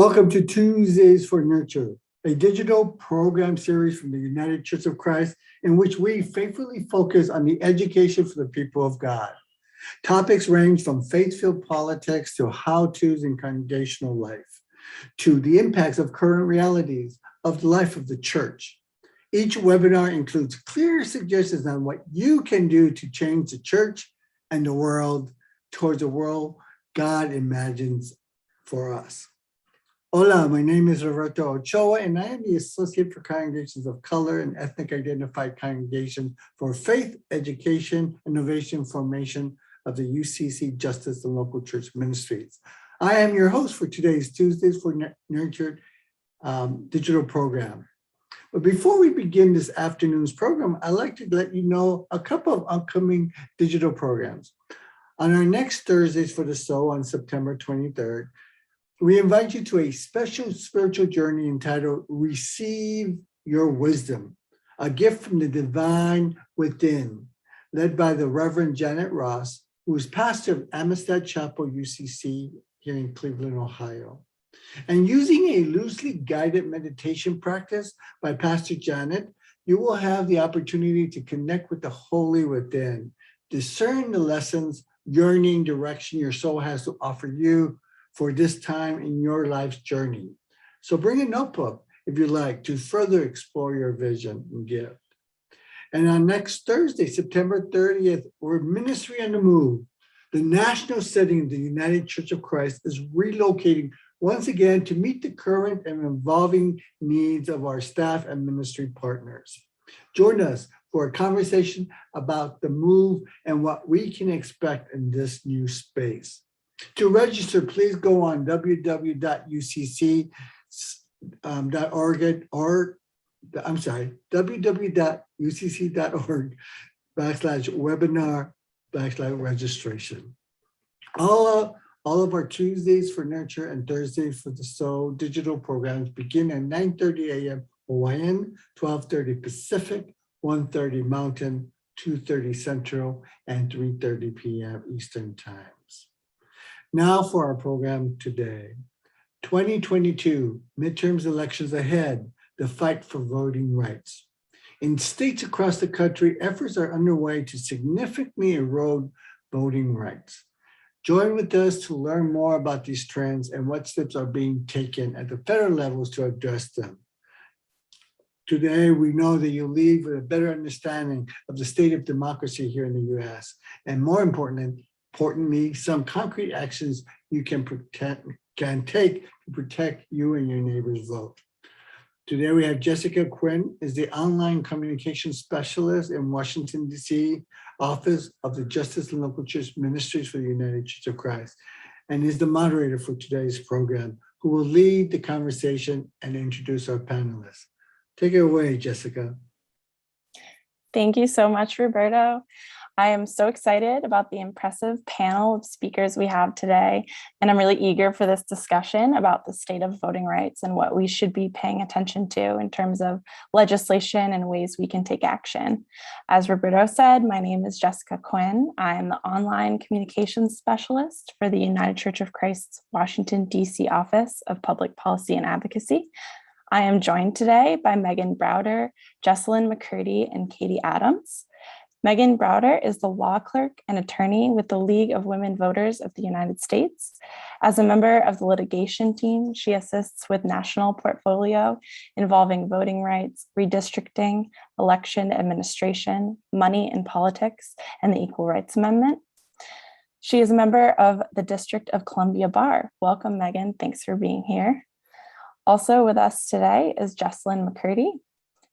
Welcome to Tuesdays for Nurture, a digital program series from the United Church of Christ in which we faithfully focus on the education for the people of God. Topics range from faith-filled politics to how-tos in congregational life, to the impacts of current realities of the life of the church. Each webinar includes clear suggestions on what you can do to change the church and the world towards a world God imagines for us. Hola, my name is Roberto Ochoa, and I am the Associate for Congregations of Color and Ethnic Identified Congregations for Faith, Education, Innovation, Formation of the UCC Justice and Local Church Ministries. I am your host for today's Tuesdays for Nurture digital program. But before we begin this afternoon's program, I'd like to let you know a couple of upcoming digital programs. On our next Thursdays for the Soul on September 23rd, we invite you to a special spiritual journey entitled Receive Your Wisdom, a gift from the divine within, led by the Reverend Janet Ross, who is pastor of Amistad Chapel, UCC, here in Cleveland, Ohio. And using a loosely guided meditation practice by Pastor Janet, you will have the opportunity to connect with the holy within, discern the lessons, yearning, direction your soul has to offer you for this time in your life's journey. So bring a notebook if you like to further explore your vision and gift. And on next Thursday, September 30th, we're Ministry on the Move. The national setting of the United Church of Christ is relocating once again to meet the current and evolving needs of our staff and ministry partners. Join us for a conversation about the move and what we can expect in this new space. To register, please go on www.ucc.org/webinar/registration. All of our Tuesdays for Nurture and Thursdays for the Soul digital programs begin at 9:30 a.m. Hawaiian, 12:30 Pacific, 1:30 Mountain, 2:30 Central, and 3:30 p.m. Eastern times. Now for our program today. 2022 midterms elections ahead, the fight for voting rights. In states across the country, efforts are underway to significantly erode voting rights. Join with us to learn more about these trends and what steps are being taken at the federal levels to address them. Today, we know that you'll leave with a better understanding of the state of democracy here in the U.S. and more importantly, some concrete actions you can take to protect you and your neighbor's vote. Today, we have Jessica Quinn, is the online communication specialist in Washington, D.C. office of the Justice and Local Church Ministries for the United Church of Christ, and is the moderator for today's program, who will lead the conversation and introduce our panelists. Take it away, Jessica. Thank you so much, Roberto. I am so excited about the impressive panel of speakers we have today, and I'm really eager for this discussion about the state of voting rights and what we should be paying attention to in terms of legislation and ways we can take action. As Roberto said, my name is Jessica Quinn. I am the online communications specialist for the United Church of Christ's Washington, D.C. Office of Public Policy and Advocacy. I am joined today by Megan Browder, Jessalyn McCurdy, and Katie Adams. Megan Browder is the law clerk and attorney with the League of Women Voters of the United States. As a member of the litigation team, she assists with national portfolio involving voting rights, redistricting, election administration, money in politics, and the Equal Rights Amendment. She is a member of the District of Columbia Bar. Welcome, Megan. Thanks for being here. Also with us today is Jessalyn McCurdy.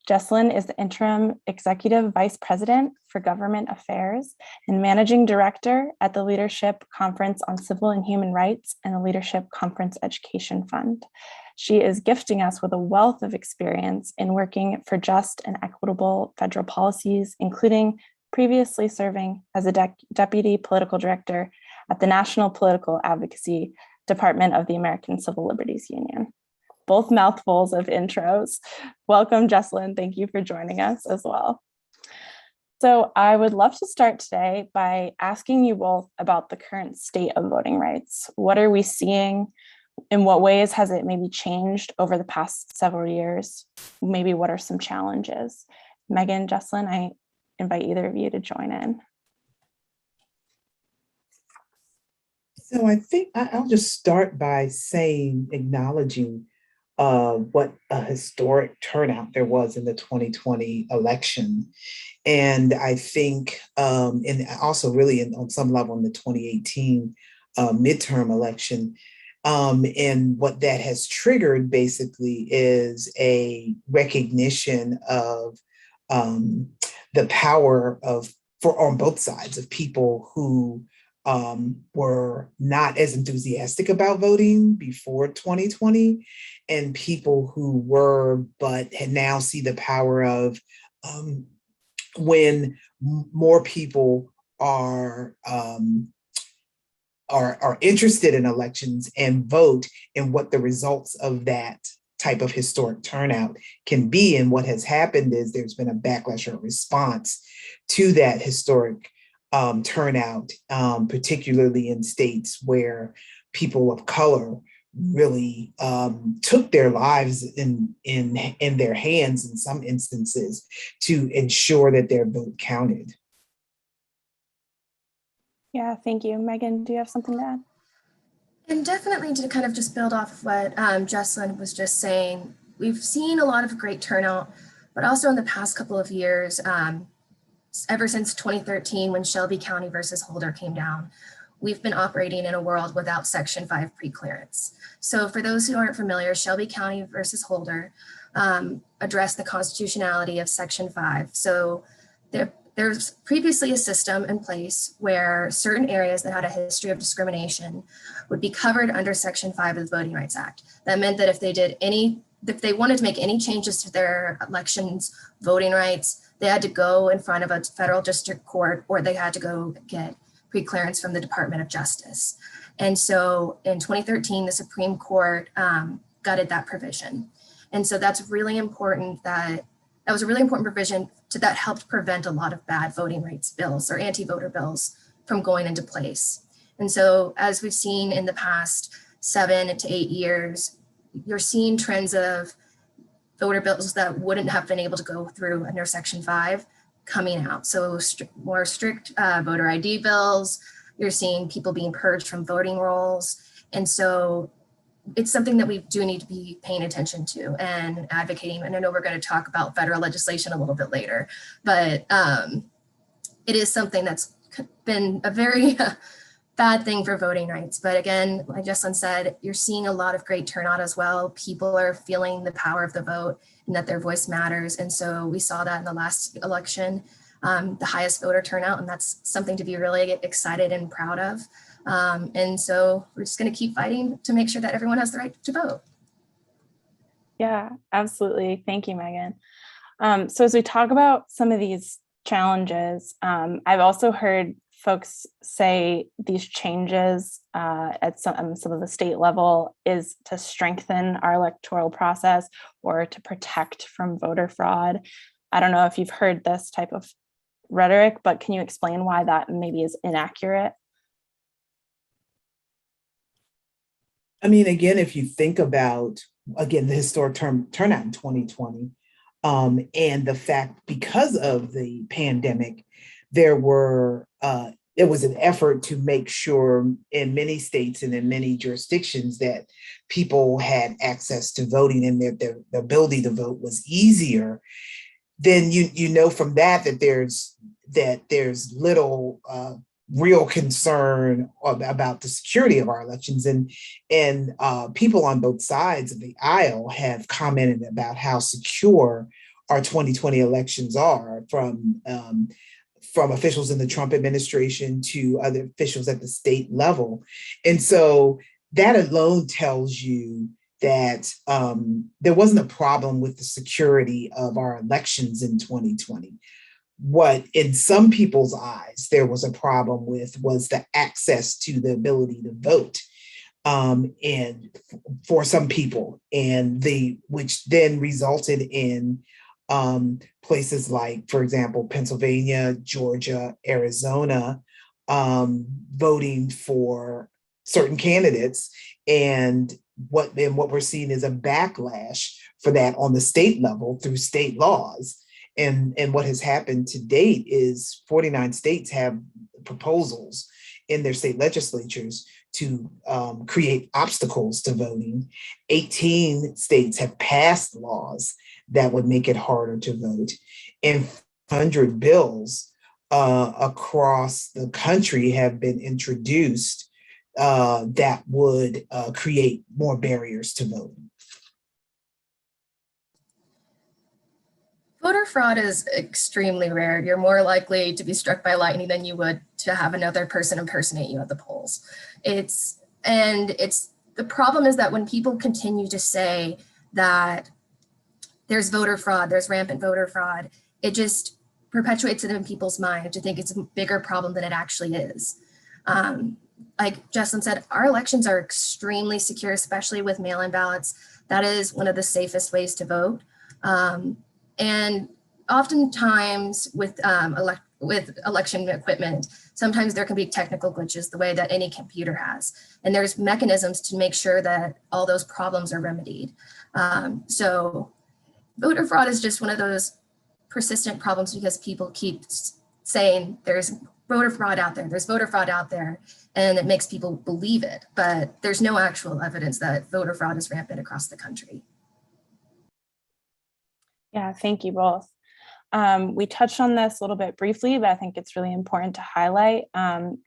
Jessalyn is the Interim Executive Vice President for Government Affairs and Managing Director at the Leadership Conference on Civil and Human Rights and the Leadership Conference Education Fund. She is gifting us with a wealth of experience in working for just and equitable federal policies, including previously serving as a Deputy Political Director at the National Political Advocacy Department of the American Civil Liberties Union. Both mouthfuls of intros. Welcome, Jessalyn. Thank you for joining us as well. So I would love to start today by asking you both about the current state of voting rights. What are we seeing? in what ways has it maybe changed over the past several years? Maybe what are some challenges? Megan, Jesslyn, I invite either of you to join in. So I think I'll just start by acknowledging what a historic turnout there was in the 2020 election. And I think, and also really on some level in the 2018 midterm election, and what that has triggered basically is a recognition of the power on both sides of people who were not as enthusiastic about voting before 2020, and people who were, but now see the power of when more people are interested in elections and vote, and what the results of that type of historic turnout can be. And what has happened is there's been a backlash or response to that historic turnout, particularly in states where people of color really took their lives in their hands in some instances to ensure that their vote counted. Yeah, thank you. Megan, do you have something to add? And definitely to kind of just build off of what Jesslyn was just saying, we've seen a lot of great turnout, but also in the past couple of years, ever since 2013, when Shelby County versus Holder came down, we've been operating in a world without Section 5 preclearance. So for those who aren't familiar, Shelby County versus Holder addressed the constitutionality of Section 5. So there's previously a system in place where certain areas that had a history of discrimination would be covered under Section 5 of the Voting Rights Act. That meant that if they wanted to make any changes to their elections, voting rights, they had to go in front of a federal district court, or they had to go get preclearance from the Department of Justice. And so in 2013, the Supreme Court gutted that provision. And so that's really important. That was a really important provision that helped prevent a lot of bad voting rights bills or anti-voter bills from going into place. And so as we've seen in the past 7 to 8 years, you're seeing trends of voter bills that wouldn't have been able to go through under Section 5 coming out. So more strict voter ID bills, you're seeing people being purged from voting rolls. And so it's something that we do need to be paying attention to and advocating. And I know we're going to talk about federal legislation a little bit later, but it is something that's been a very bad thing for voting rights. But again, like Jesslyn said, you're seeing a lot of great turnout as well. People are feeling the power of the vote and that their voice matters. And so we saw that in the last election, the highest voter turnout, and that's something to be really excited and proud of. And so we're just going to keep fighting to make sure that everyone has the right to vote. Yeah, absolutely. Thank you, Megan. So as we talk about some of these challenges, I've also heard folks say these changes at some of the state level is to strengthen our electoral process or to protect from voter fraud. I don't know if you've heard this type of rhetoric, but can you explain why that maybe is inaccurate? I mean, again, if you think about, again, the historic turnout in 2020, and the fact because of the pandemic, there was an effort to make sure in many states and in many jurisdictions that people had access to voting and their ability to vote was easier. Then you know from that there's little real concern about the security of our elections, and people on both sides of the aisle have commented about how secure our 2020 elections are, from officials in the Trump administration to other officials at the state level. And so that alone tells you that there wasn't a problem with the security of our elections in 2020. What in some people's eyes there was a problem with was the access to the ability to vote, and for some people, and which then resulted in places like, for example, Pennsylvania, Georgia, Arizona, voting for certain candidates and what we're seeing is a backlash for that on the state level through state laws. And what has happened to date is 49 states have proposals in their state legislatures to create obstacles to voting. 18 states have passed laws that would make it harder to vote. And 100 bills across the country have been introduced that would create more barriers to voting. Voter fraud is extremely rare. You're more likely to be struck by lightning than you would to have another person impersonate you at the polls. The problem is that when people continue to say that there's voter fraud, there's rampant voter fraud, it just perpetuates it in people's mind to think it's a bigger problem than it actually is. Like Jesslyn said, our elections are extremely secure, especially with mail-in ballots. That is one of the safest ways to vote. And oftentimes with election equipment, sometimes there can be technical glitches the way that any computer has. And there's mechanisms to make sure that all those problems are remedied. So voter fraud is just one of those persistent problems because people keep saying there's voter fraud out there, there's voter fraud out there, and it makes people believe it. But there's no actual evidence that voter fraud is rampant across the country. Yeah, thank you both. We touched on this a little bit briefly, but I think it's really important to highlight.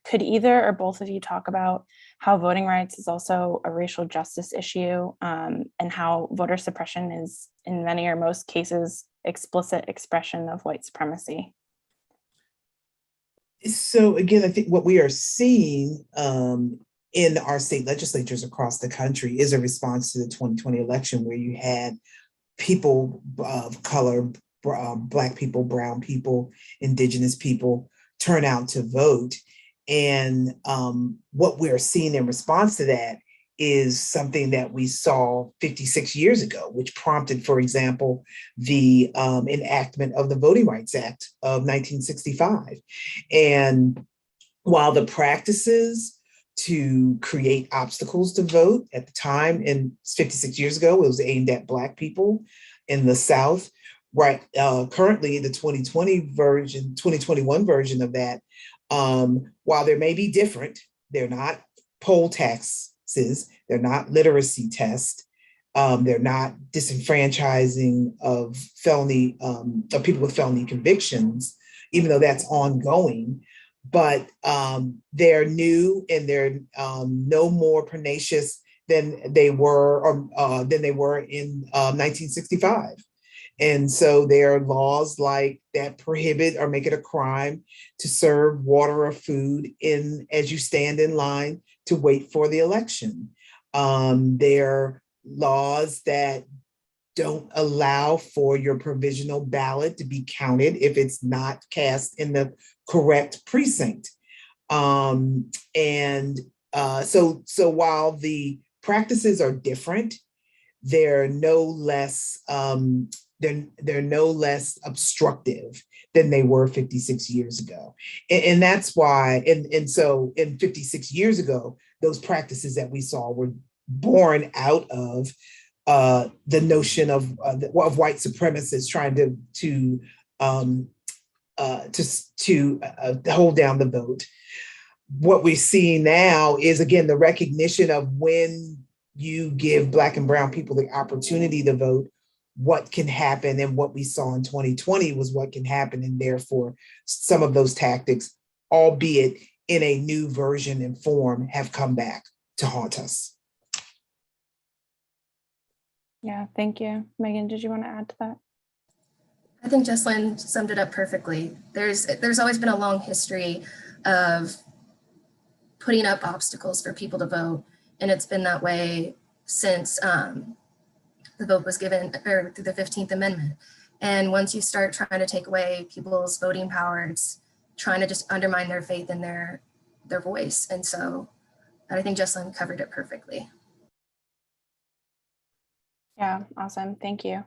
Could either or both of you talk about how voting rights is also a racial justice issue, and how voter suppression is, in many or most cases, explicit expression of white supremacy? So again, I think what we are seeing in our state legislatures across the country is a response to the 2020 election, where you had people of color, Black people, brown people, Indigenous people turn out to vote. And what we're seeing in response to that is something that we saw 56 years ago, which prompted, for example, the enactment of the Voting Rights Act of 1965. And while the practices to create obstacles to vote at the time, and 56 years ago, it was aimed at Black people in the South. Right, currently the 2021 version of that, while they may be different, they're not poll taxes, they're not literacy tests, they're not disenfranchising of felony of people with felony convictions, even though that's ongoing. But they're new and they're no more pernicious than they were in 1965. And so there are laws like that prohibit or make it a crime to serve water or food as you stand in line to wait for the election. There are laws that don't allow for your provisional ballot to be counted if it's not cast in the correct precinct. So while the practices are different, they're no less they're no less obstructive than they were 56 years ago. And that's why, so 56 years ago, those practices that we saw were born out of the notion of white supremacists trying to hold down the vote. What we're seeing now is, again, the recognition of when you give Black and brown people the opportunity to vote, what can happen. And what we saw in 2020 was what can happen. And therefore, some of those tactics, albeit in a new version and form, have come back to haunt us. Yeah, thank you. Megan, did you want to add to that? I think Jesslyn summed it up perfectly. There's always been a long history of putting up obstacles for people to vote. And it's been that way since the vote was given, or through the 15th Amendment. And once you start trying to take away people's voting power, it's trying to just undermine their faith in their voice. And so I think Jesslyn covered it perfectly. Yeah, awesome. Thank you.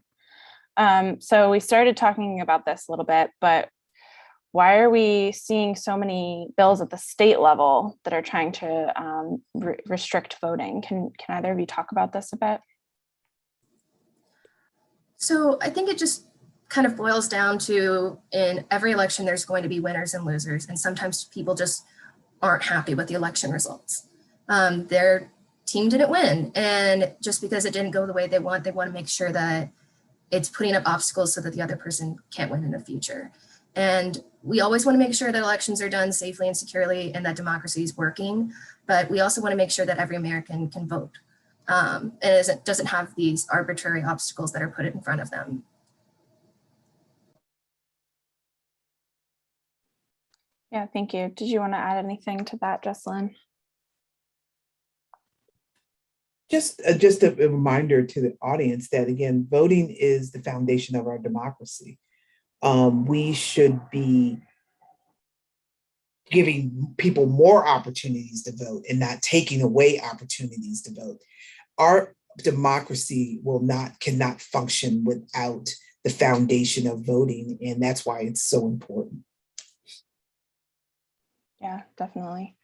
So we started talking about this a little bit, but why are we seeing so many bills at the state level that are trying to restrict voting? Can either of you talk about this a bit? So I think it just kind of boils down to, in every election, there's going to be winners and losers. And sometimes people just aren't happy with the election results. Their team didn't win. And just because it didn't go the way they want to make sure that it's putting up obstacles so that the other person can't win in the future. And we always want to make sure that elections are done safely and securely and that democracy is working. But we also want to make sure that every American can vote. And it doesn't have these arbitrary obstacles that are put in front of them. Yeah, thank you. Did you want to add anything to that, Jessalyn? Just a reminder to the audience that, again, voting is the foundation of our democracy. We should be giving people more opportunities to vote and not taking away opportunities to vote. Our democracy cannot function without the foundation of voting, and that's why it's so important. Yeah, definitely.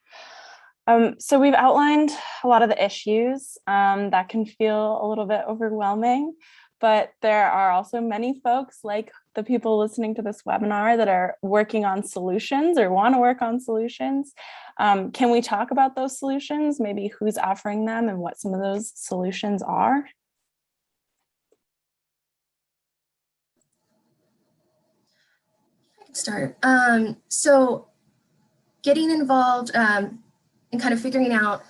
So we've outlined a lot of the issues that can feel a little bit overwhelming, but there are also many folks, like the people listening to this webinar, that are working on solutions or want to work on solutions. Can we talk about those solutions? Maybe who's offering them and what some of those solutions are? I can start. So getting involved and kind of figuring out,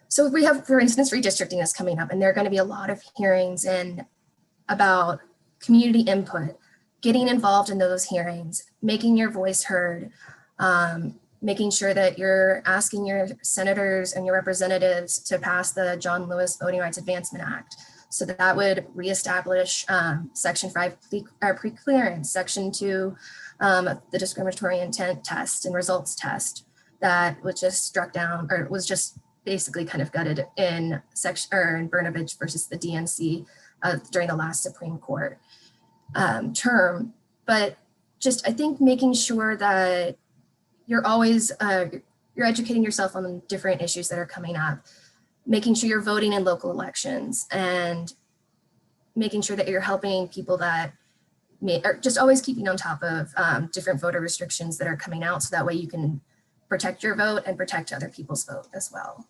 so we have, for instance, redistricting that's coming up, and there are going to be a lot of hearings about community input, getting involved in those hearings, making your voice heard, making sure that you're asking your senators and your representatives to pass the John Lewis Voting Rights Advancement Act. So that would reestablish Section 5 preclearance, Section 2, the discriminatory intent test and results test that was just struck down, or was just basically kind of gutted in Brnovich versus the DNC during the last Supreme Court term. But just, I think, making sure that you're always, you're educating yourself on the different issues that are coming up, making sure you're voting in local elections, and making sure that you're helping people that or just always keeping on top of different voter restrictions that are coming out, so that way you can protect your vote and protect other people's vote as well.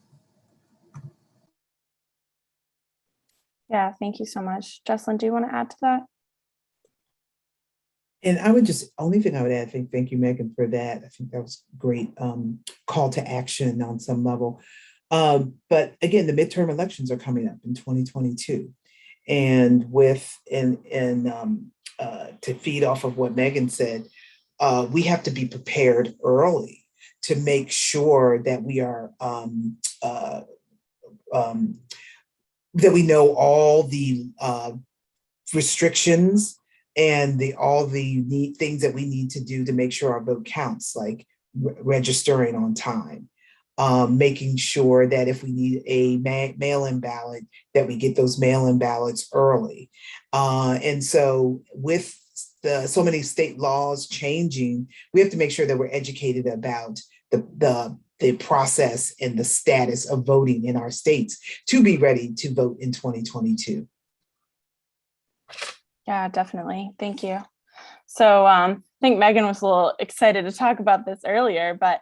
Yeah, thank you so much. Jessalyn, do you want to add to that? And I would just, only thing I would add, thank you, Megan, for that. I think that was great call to action on some level. But again, the midterm elections are coming up in 2022. And to feed off of what Megan said, we have to be prepared early to make sure that we are that we know all the restrictions and all the things that we need to do to make sure our vote counts, like registering on time, making sure that if we need a mail-in ballot, that we get those mail-in ballots early. And so with so many state laws changing, we have to make sure that we're educated about the process and the status of voting in our states to be ready to vote in 2022. Yeah, definitely. Thank you. So I think Megan was a little excited to talk about this earlier, but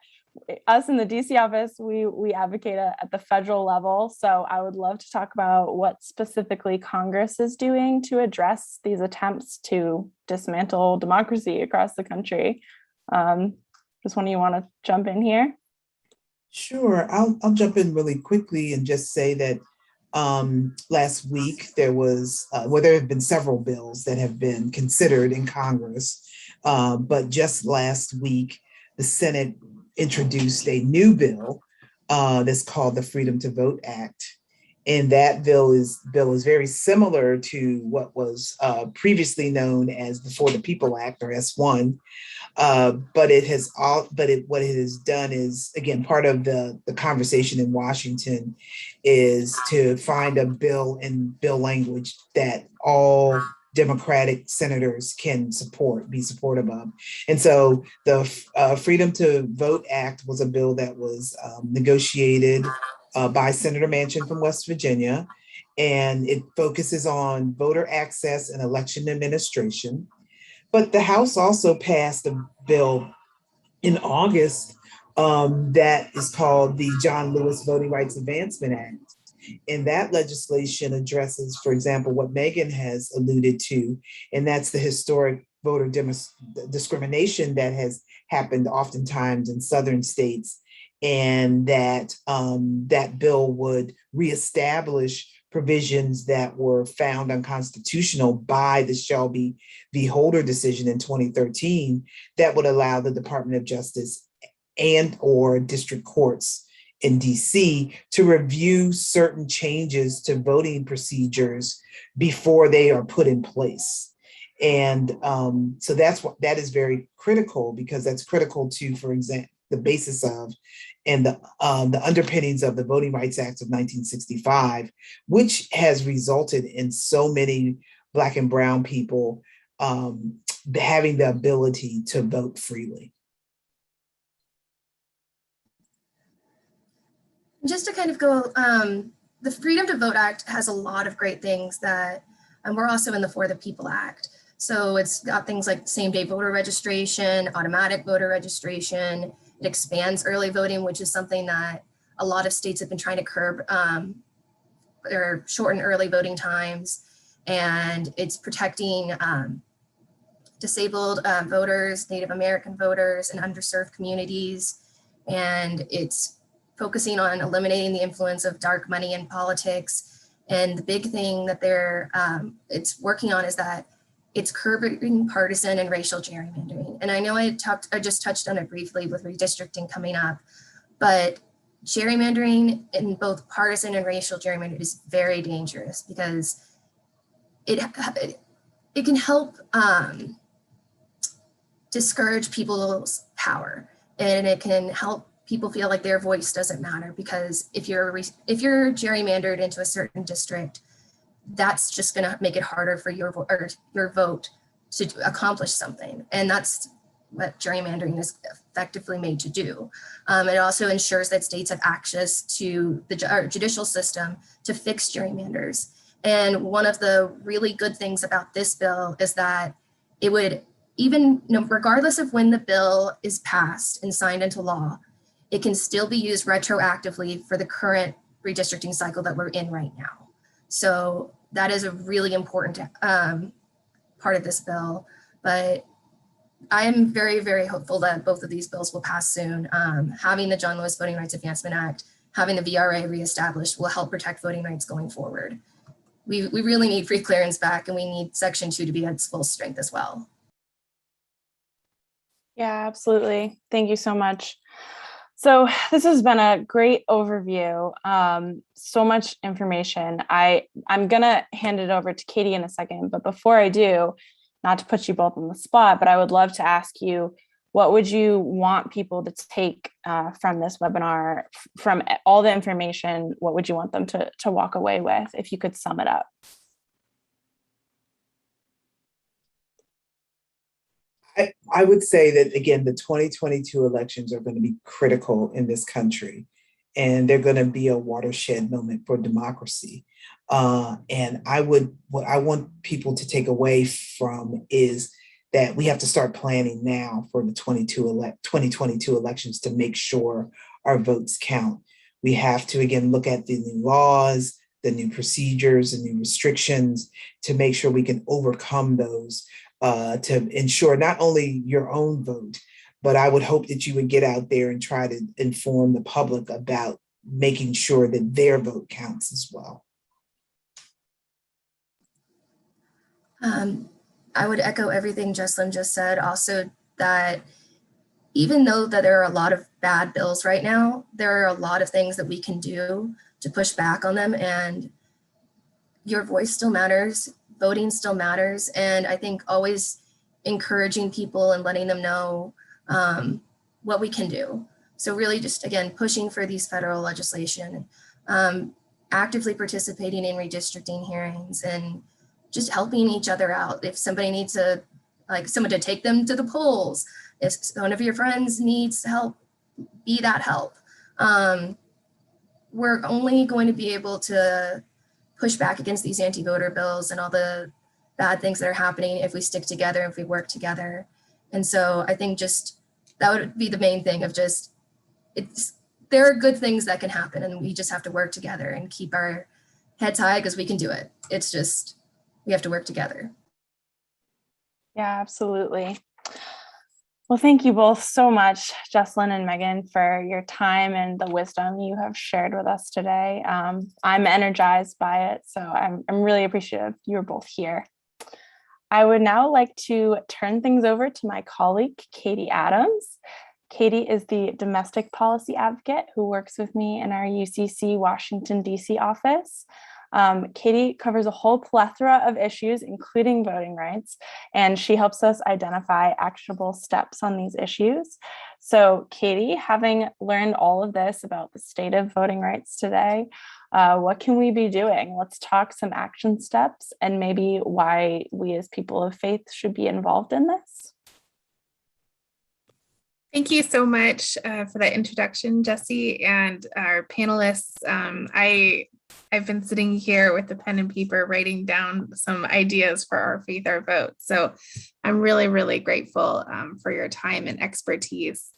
us in the DC office, we advocate at the federal level. So I would love to talk about what specifically Congress is doing to address these attempts to dismantle democracy across the country. Just one of you want to jump in here? Sure, I'll jump in really quickly and just say that last week there have been several bills that have been considered in Congress, but just last week the Senate introduced a new bill that's called the Freedom to Vote Act. And that bill is very similar to what was previously known as the For the People Act, or S1. But what it has done is, again, part of the conversation in Washington is to find a bill in bill language that all Democratic senators can be supportive of. And so the Freedom to Vote Act was a bill that was negotiated by Senator Manchin from West Virginia, and it focuses on voter access and election administration. But the House also passed a bill in August that is called the John Lewis Voting Rights Advancement Act. And that legislation addresses, for example, what Megan has alluded to, and that's the historic voter discrimination that has happened oftentimes in southern states, and that that bill would reestablish provisions that were found unconstitutional by the Shelby v. Holder decision in 2013 that would allow the Department of Justice and or district courts in DC to review certain changes to voting procedures before they are put in place. And so that is very critical, because that's critical to, for example, the basis of and the underpinnings of the Voting Rights Act of 1965, which has resulted in so many Black and Brown people having the ability to vote freely. Just to kind of go, the Freedom to Vote Act has a lot of great things that, and we're also in the For the People Act. So it's got things like same-day voter registration, automatic voter registration. It expands early voting, which is something that a lot of states have been trying to curb or shorten early voting times. And it's protecting disabled voters, Native American voters, and underserved communities. And it's focusing on eliminating the influence of dark money in politics. And the big thing that it's working on is that it's curbing partisan and racial gerrymandering. And I know I just touched on it briefly with redistricting coming up, but gerrymandering in both partisan and racial gerrymandering is very dangerous, because it can help discourage people's power, and it can help people feel like their voice doesn't matter, because if you're gerrymandered into a certain district, that's just going to make it harder for your vote to accomplish something. And that's what gerrymandering is effectively made to do. It also ensures that states have access to the judicial system to fix gerrymanders. And one of the really good things about this bill is that it would, even regardless of when the bill is passed and signed into law, it can still be used retroactively for the current redistricting cycle that we're in right now. So that is a really important part of this bill. But I am very, very hopeful that both of these bills will pass soon. Having the John Lewis Voting Rights Advancement Act, having the VRA reestablished will help protect voting rights going forward. We really need free clearance back, and we need Section 2 to be at its full strength as well. Yeah, absolutely. Thank you so much. So this has been a great overview. So much information. I'm gonna hand it over to Katie in a second, but before I do, not to put you both on the spot, but I would love to ask you, what would you want people to take from this webinar, from all the information? What would you want them to walk away with, if you could sum it up? I would say that, again, the 2022 elections are going to be critical in this country, and they're going to be a watershed moment for democracy. And what I want people to take away from is that we have to start planning now for the 2022 elections to make sure our votes count. We have to, again, look at the new laws, the new procedures, and new restrictions to make sure we can overcome those, to ensure not only your own vote, but I would hope that you would get out there and try to inform the public about making sure that their vote counts as well. I would echo everything Jesslyn just said. Also, that even though that there are a lot of bad bills right now, there are a lot of things that we can do to push back on them, and your voice still matters. Voting still matters. And I think always encouraging people and letting them know what we can do. So really just, again, pushing for these federal legislation, actively participating in redistricting hearings, and just helping each other out. If somebody needs someone to take them to the polls, if one of your friends needs help, be that help. We're only going to be able to push back against these anti-voter bills and all the bad things that are happening if we stick together, if we work together. And so I think just that would be the main thing of just, there are good things that can happen, and we just have to work together and keep our heads high because we can do it. It's just, we have to work together. Yeah, absolutely. Well, thank you both so much, Jessalyn and Megan, for your time and the wisdom you have shared with us today. I'm energized by it, so I'm really appreciative you're both here. I would now like to turn things over to my colleague, Katie Adams. Katie is the domestic policy advocate who works with me in our UCC Washington, D.C. office. Katie covers a whole plethora of issues, including voting rights, and she helps us identify actionable steps on these issues. So Katie, having learned all of this about the state of voting rights today, what can we be doing? Let's talk some action steps and maybe why we as people of faith should be involved in this. Thank you so much for that introduction, Jessie, and our panelists. I've been sitting here with the pen and paper writing down some ideas for our Faith Our Vote. So I'm really, really grateful for your time and expertise.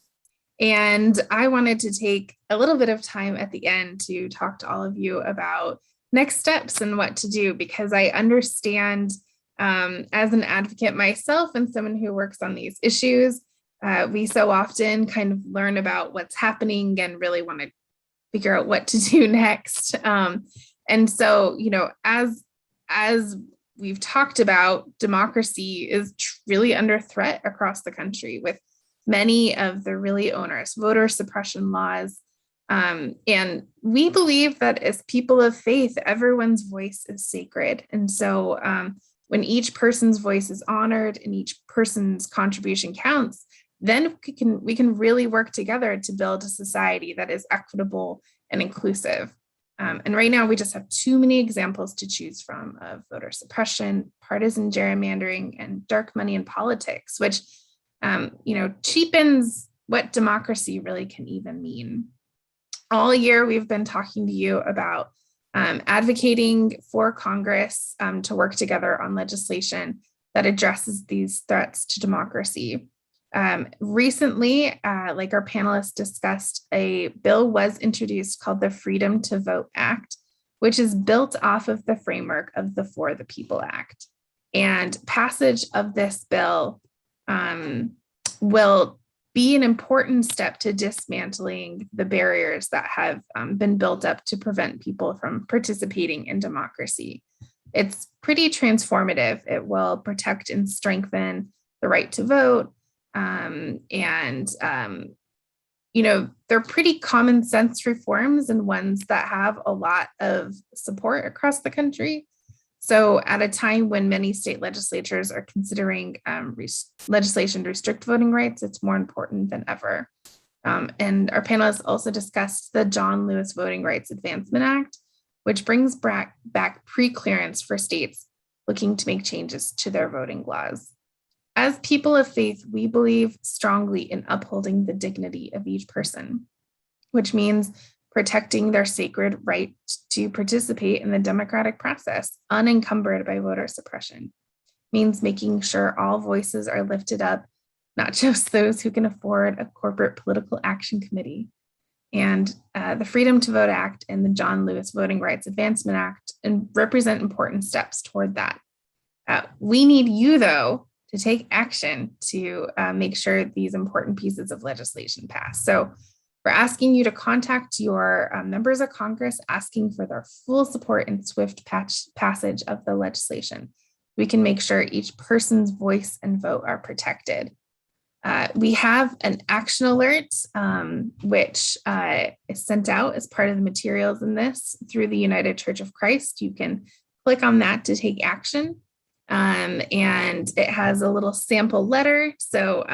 And I wanted to take a little bit of time at the end to talk to all of you about next steps and what to do, because I understand as an advocate myself and someone who works on these issues, we so often kind of learn about what's happening and really want to figure out what to do next. And so, as we've talked about, democracy is really under threat across the country with many of the really onerous voter suppression laws. And we believe that as people of faith, everyone's voice is sacred. And so when each person's voice is honored and each person's contribution counts, then we can really work together to build a society that is equitable and inclusive. And right now, we just have too many examples to choose from of voter suppression, partisan gerrymandering, and dark money in politics, which cheapens what democracy really can even mean. All year, we've been talking to you about advocating for Congress to work together on legislation that addresses these threats to democracy. Recently, like our panelists discussed, a bill was introduced called the Freedom to Vote Act, which is built off of the framework of the For the People Act. And passage of this bill will be an important step to dismantling the barriers that have been built up to prevent people from participating in democracy. It's pretty transformative. It will protect and strengthen the right to vote. They're pretty common sense reforms and ones that have a lot of support across the country. So at a time when many state legislatures are considering legislation to restrict voting rights, it's more important than ever. And our panelists also discussed the John Lewis Voting Rights Advancement Act, which brings back pre-clearance for states looking to make changes to their voting laws. As people of faith, we believe strongly in upholding the dignity of each person, which means protecting their sacred right to participate in the democratic process, unencumbered by voter suppression. It means making sure all voices are lifted up, not just those who can afford a corporate political action committee. And the Freedom to Vote Act and the John Lewis Voting Rights Advancement Act represent important steps toward that. We need you, though, to take action to make sure these important pieces of legislation pass. So we're asking you to contact your members of Congress, asking for their full support and swift passage of the legislation. We can make sure each person's voice and vote are protected. We have an action alert, which is sent out as part of the materials in this through the United Church of Christ. You can click on that to take action. And it has a little sample letter. So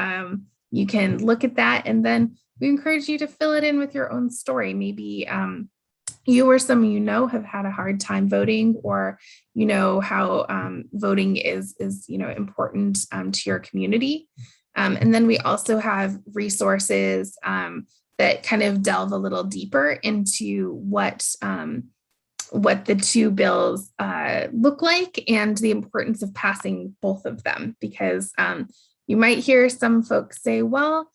you can look at that, and then we encourage you to fill it in with your own story. Maybe you or someone you know have had a hard time voting, or you know how voting is important to your community. And then we also have resources that kind of delve a little deeper into what the two bills look like and the importance of passing both of them, because you might hear some folks say, well,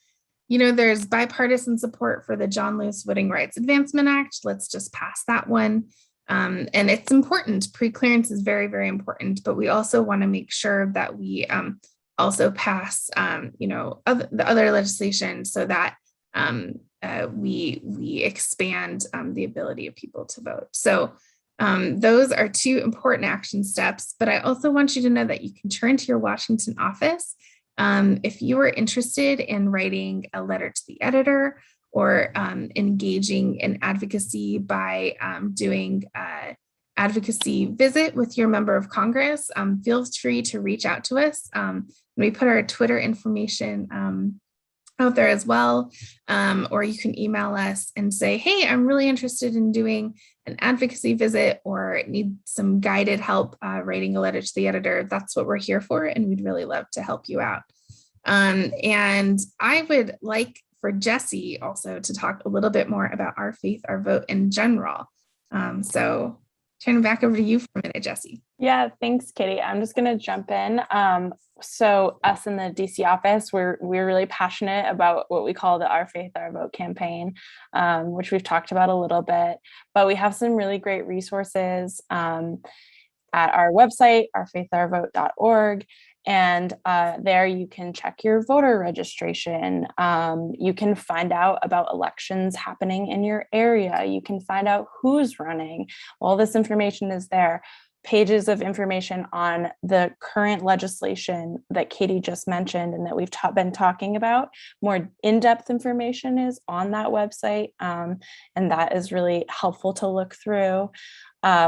there's bipartisan support for the John Lewis Voting Rights Advancement Act. Let's just pass that one. And it's important. Pre-clearance is very, very important, but we also want to make sure that we also pass, the other legislation so that we expand the ability of people to vote. So those are two important action steps, but I also want you to know that you can turn to your Washington office if you are interested in writing a letter to the editor or engaging in advocacy by doing advocacy visit with your member of Congress. Feel free to reach out to us. We put our Twitter information out there as well, or you can email us and say, hey, I'm really interested in doing an advocacy visit or need some guided help writing a letter to the editor. That's what we're here for, and we'd really love to help you out. And I would like for Jesse also to talk a little bit more about Our Faith, Our Vote in general. So turn it back over to you for a minute, Jesse. Yeah, thanks, Katie. I'm just going to jump in. So us in the DC office, we're really passionate about what we call the Our Faith, Our Vote campaign, which we've talked about a little bit, but we have some really great resources at our website, ourfaithourvote.org. And there you can check your voter registration. You can find out about elections happening in your area. You can find out who's running. All this information is there. Pages of information on the current legislation that Katie just mentioned and that we've been talking about. More in-depth information is on that website, and that is really helpful to look through.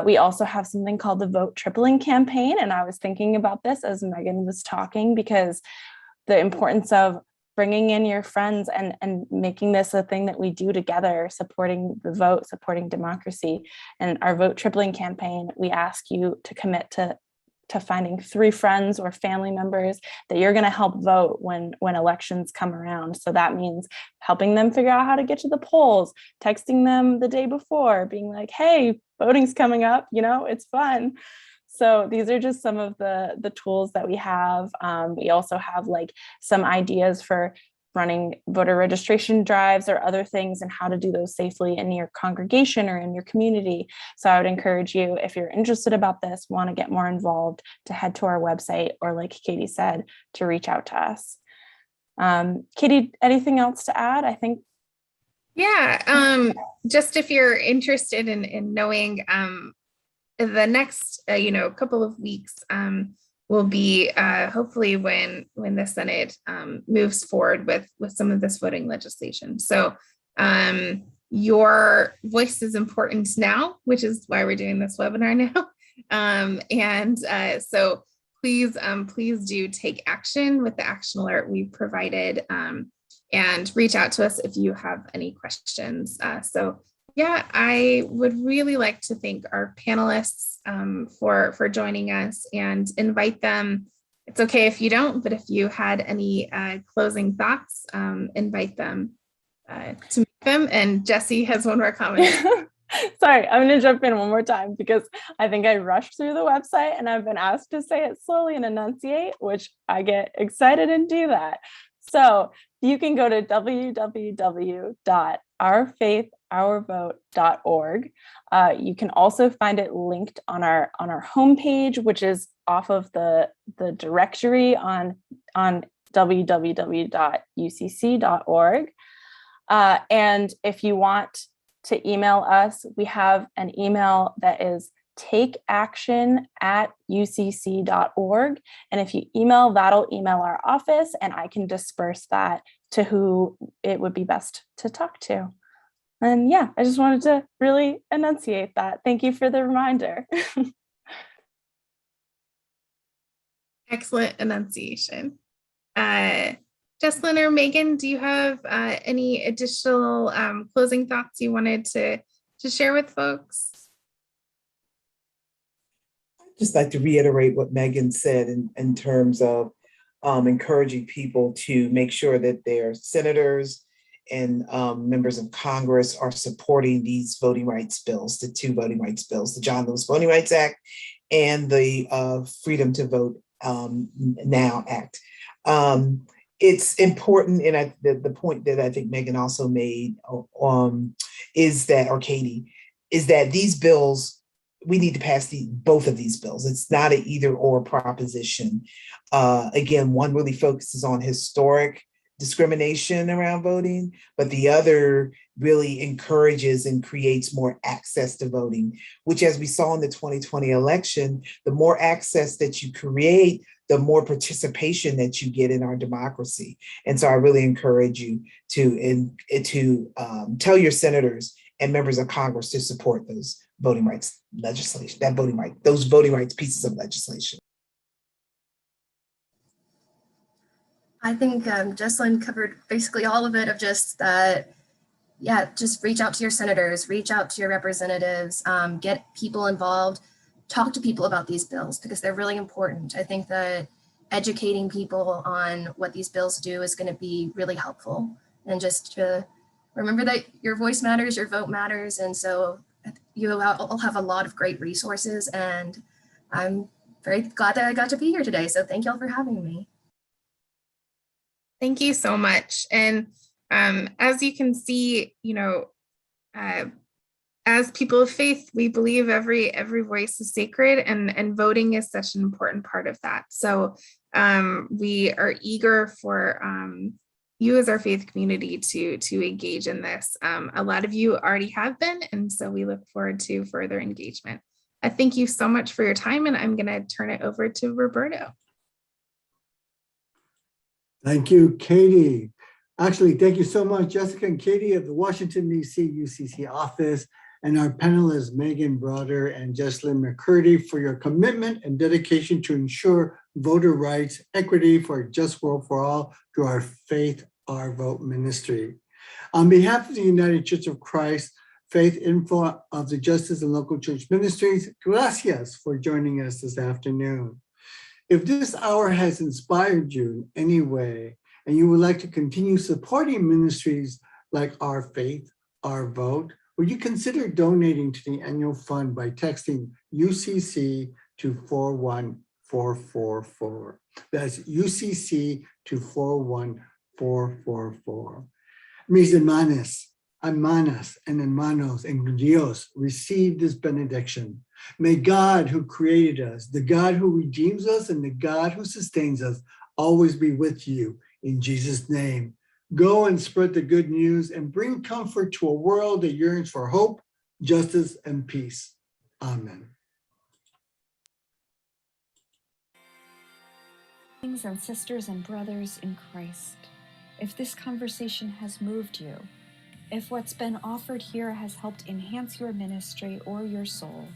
We also have something called the Vote Tripling campaign, and I was thinking about this as Megan was talking, because the importance of bringing in your friends and making this a thing that we do together, supporting the vote, supporting democracy. And our Vote Tripling campaign, we ask you to commit to finding 3 friends or family members that you're going to help vote when elections come around. So that means helping them figure out how to get to the polls, texting them the day before, being like, hey, voting's coming up, it's fun. So these are just some of the tools that we have. We also have some ideas for running voter registration drives or other things and how to do those safely in your congregation or in your community. So I would encourage you, if you're interested about this, want to get more involved, to head to our website, or like Katie said, to reach out to us. Katie, anything else to add? I think. Yeah, just if you're interested in knowing, the next couple of weeks will be hopefully when the Senate moves forward with some of this voting legislation. So your voice is important now, which is why we're doing this webinar now. So please do take action with the action alert we provided, and reach out to us if you have any questions. So yeah, I would really like to thank our panelists for joining us, and invite them. It's okay if you don't, but if you had any closing thoughts, invite them to meet them. And Jesse has one more comment. Sorry, I'm going to jump in one more time because I think I rushed through the website and I've been asked to say it slowly and enunciate, which I get excited and do that. So you can go to www.ourfaithourvote.org. You can also find it linked on our homepage, which is off of the directory on www.ucc.org. And if you want to email us, we have an email that is takeaction@ucc.org. And if you email, that'll email our office and I can disperse that to who it would be best to talk to. And yeah, I just wanted to really enunciate that. Thank you for the reminder. Excellent enunciation. Jesslyn or Megan, do you have any additional closing thoughts you wanted to to share with folks? I'd just like to reiterate what Megan said in terms of encouraging people to make sure that their senators and members of Congress are supporting these voting rights bills, the two voting rights bills, the John Lewis Voting Rights Act and the Freedom to Vote Now Act. It's important, and the point that I think Megan also made is that, or Katie, is that these bills, we need to pass both of these bills. It's not an either or proposition. Again, one really focuses on historic discrimination around voting, but the other really encourages and creates more access to voting, which, as we saw in the 2020 election, the more access that you create, the more participation that you get in our democracy. And so I really encourage you to tell your senators and members of Congress to support those voting rights legislation, those voting rights pieces of legislation. I think Jesslyn covered basically all of it, of just that, yeah, just reach out to your senators, reach out to your representatives, get people involved, talk to people about these bills because they're really important. I think that educating people on what these bills do is going to be really helpful. And just to remember that your voice matters, your vote matters. And so you all have a lot of great resources, and I'm very glad that I got to be here today. So thank y'all for having me. Thank you so much. And as you can see, as people of faith, we believe every voice is sacred, and voting is such an important part of that. So we are eager for you as our faith community to engage in this. A lot of you already have been, and so we look forward to further engagement. Thank you so much for your time, and I'm going to turn it over to Roberto. Thank you, Katie. Actually, thank you so much, Jessica and Katie of the Washington, D.C. UCC office, and our panelists, Megan Broder and Jesslyn McCurdy, for your commitment and dedication to ensure voter rights, equity for a just world for all through our Faith, Our Vote ministry. On behalf of the United Church of Christ, Faith Info of the Justice and Local Church Ministries, gracias for joining us this afternoon. If this hour has inspired you in any way, and you would like to continue supporting ministries like Our Faith, Our Vote, would you consider donating to the annual fund by texting UCC to 41444. That's UCC to 41444. Mis hermanas, hermanas, and hermanos en Dios, receive this benediction. May God who created us, the God who redeems us, and the God who sustains us always be with you. In Jesus' name, go and spread the good news and bring comfort to a world that yearns for hope, justice, and peace. Amen. And sisters and brothers in Christ, if this conversation has moved you, if what's been offered here has helped enhance your ministry or your soul,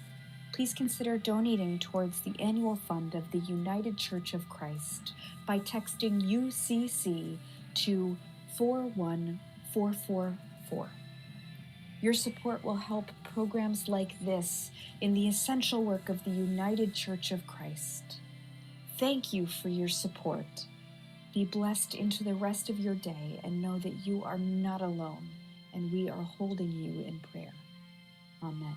please consider donating towards the annual fund of the United Church of Christ by texting UCC to 41444. Your support will help programs like this in the essential work of the United Church of Christ. Thank you for your support. Be blessed into the rest of your day and know that you are not alone, and we are holding you in prayer. Amen.